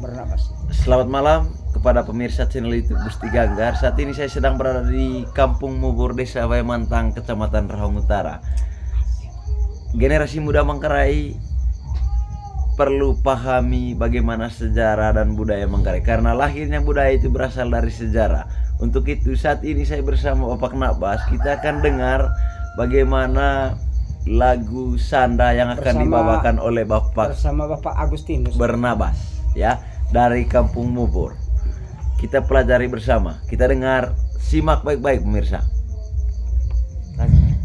bernapas. Selamat malam kepada pemirsa channel YouTube Gusti Ganggar. Saat ini saya sedang berada di Kampung Mubur, Desa Wayamantang, Kecamatan Rahong Utara. Generasi muda Manggarai perlu pahami bagaimana sejarah dan budaya Manggarai, karena lahirnya budaya itu berasal dari sejarah. Untuk itu saat ini saya bersama Bapak Nabas, kita akan dengar bagaimana lagu Sanda yang akan dibawakan oleh bersama Bapak Agustinus Bernabas, ya, dari Kampung Mubur. Kita pelajari bersama, kita dengar, simak baik-baik pemirsa.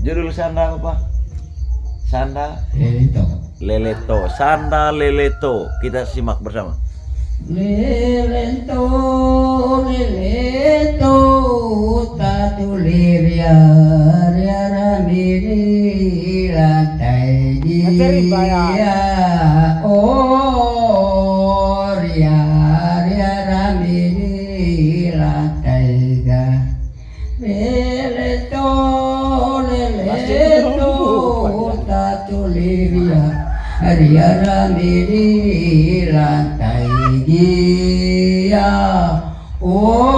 Judul Sanda apa? Sanda Leleto. Sanda Leleto. Kita simak bersama. Leleto, leleto, tatu liria, ramiri, lantai dia, oh, ria, ramiri, lantai ga. Leleto, leleto, tatu liria, ramiri, lantai dia, oh,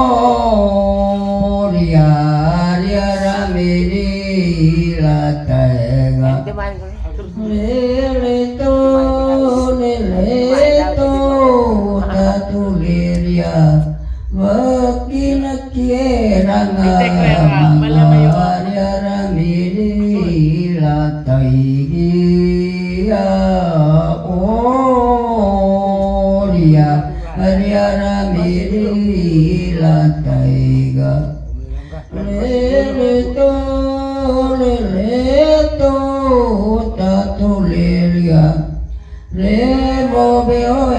ria, ramiri, lantai ga. Leleto, leleto, tatu liria, wakin kiranga, ramiri, lantai dia, oh, ria, ramiri, lantai ga. Leleto, leleto, tatu liria, revo beo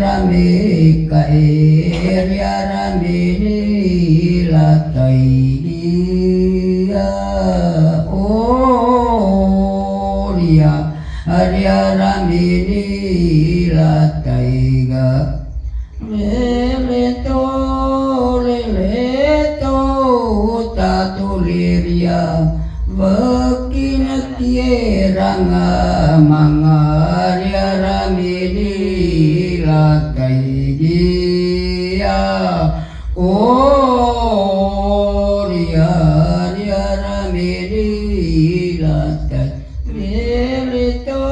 ramika ramiri, lantai dia, oh, ria, ramiri, lantai ga. Leleto, leleto, tatu liria, wakin kiranga, mangaria, ramiri, lantai dia, oh, ria, ramiri, lantai. Leleto,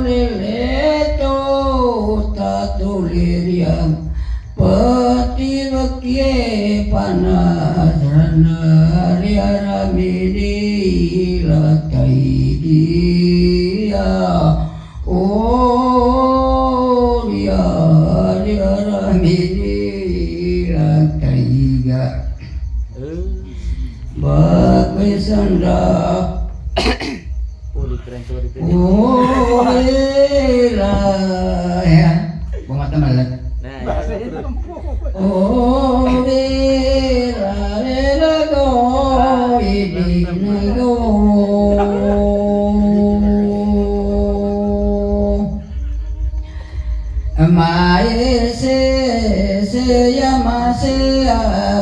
leleto, tatu liria, peti wakie panas, ria, ramiri, lantai dia, oh, ria, ramiri, lantai ga. Bagai Sanda, oh, ya, bunga teman. Oh, go, go. Maese, se llama, se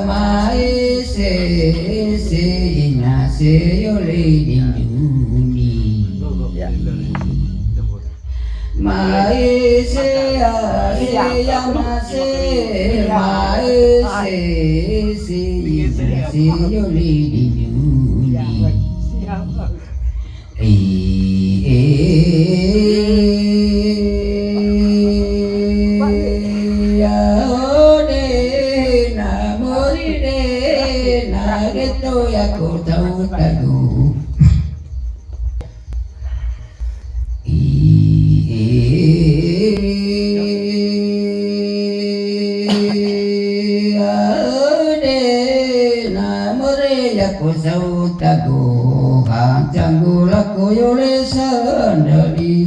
maese, se nace yo le dinyuni. Maese, se llama, se maese, se nace yo le dinyuni. Aku tahu tahu. Aku tahu tahu. Hancanggul aku yole sandali.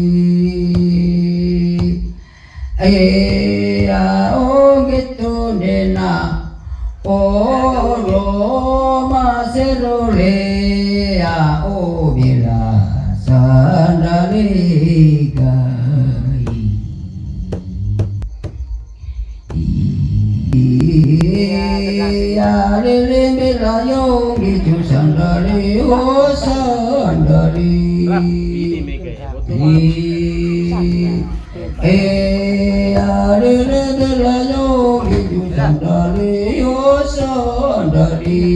Oh gitu nena. Oh Roma serole ya oh bila sandali gai. Ya lele bila yo gitu sandali oh sandali. Ya Rere bela yogi ju sandali yo sandali.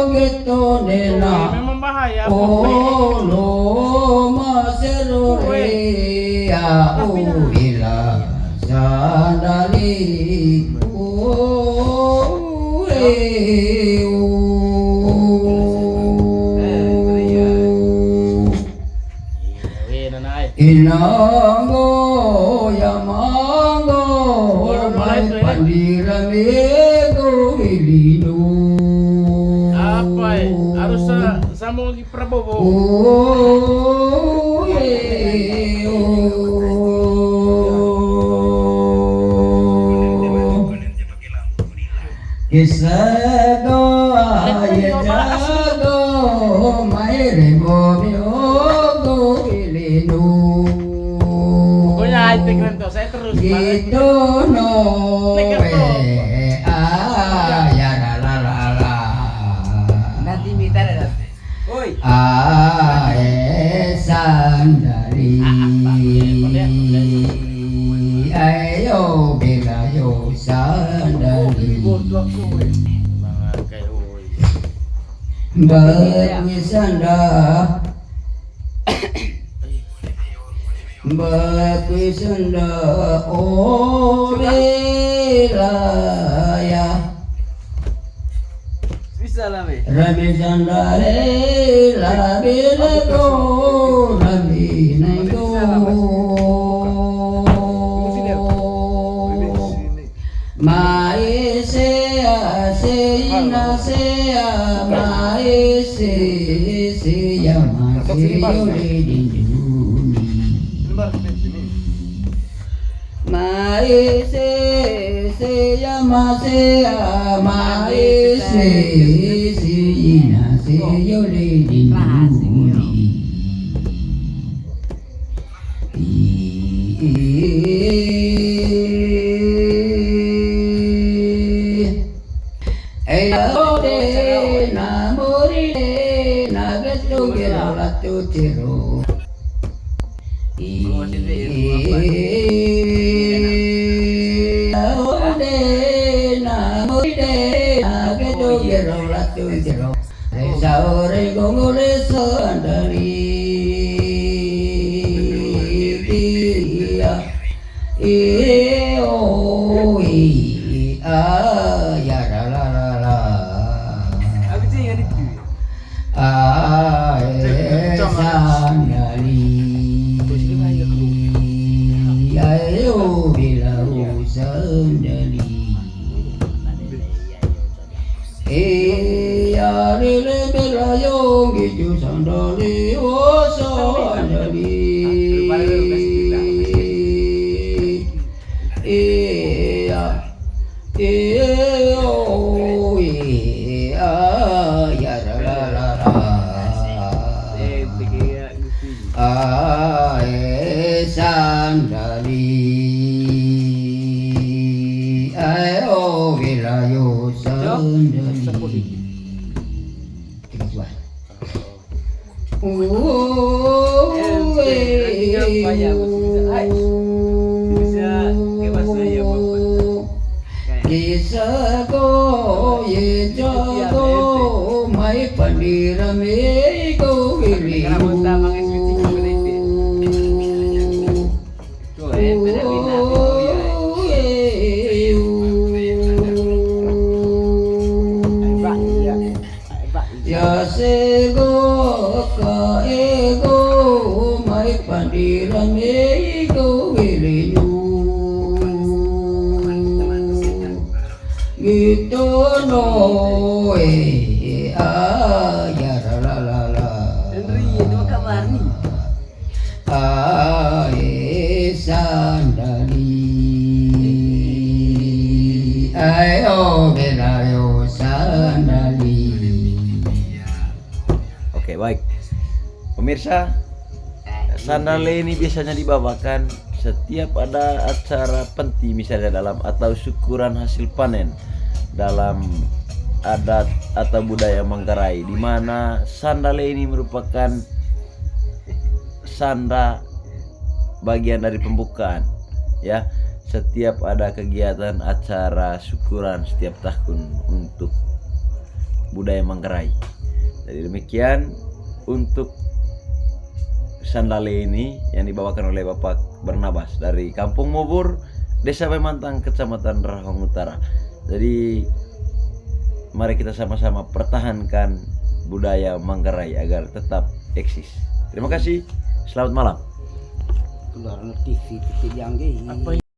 Gitu nena. Memang bahaya. Olo maserore ya ubila sandali. Inango yamango mai pandiramego ilino. Apa ya? Harus sambung lagi Prabowo. Kisago ayajago mairego miogo ilino. Pokoknya high-tech nanti, saya terus Gitu no ya la la la la. Nanti minta ada. Oi. Sandali ayo bela yo sandali Bakwisanda Bakwisanda oh belaya Bisa lah, Be. Rami sandale labi lego Rami nego Maise ase ina se maise se ya maise yole dinduni Maise se ya maise maise se ina se yole dinduni Ayo bilau sandali ya lele bela yogi ju sandali oh sandali oh ya la la la sandali ayo wilayo sandali Kisah ko ye jago mai pandirame ko wili ya sego ka ego mai pandirame ko wili gitu no ya la la la Henry, itu kabar nih. Sandali ayo belayo sandali. Oke, baik. Pemirsa, sandali ini biasanya dibawakan setiap ada acara penting, misalnya dalam atau syukuran hasil panen dalam adat atau budaya Manggarai, di mana sandali ini merupakan sanda bagian dari pembukaan ya. Setiap ada kegiatan acara syukuran setiap tahun untuk budaya Manggarai. Jadi demikian untuk sandale ini yang dibawakan oleh Bapak Barnabas dari Kampung Mubur, Desa Pemantang, Kecamatan Rahong Utara. Jadi mari kita sama-sama pertahankan budaya Manggarai agar tetap eksis. Terima kasih. Selamat malam. Keluar TV yang Apa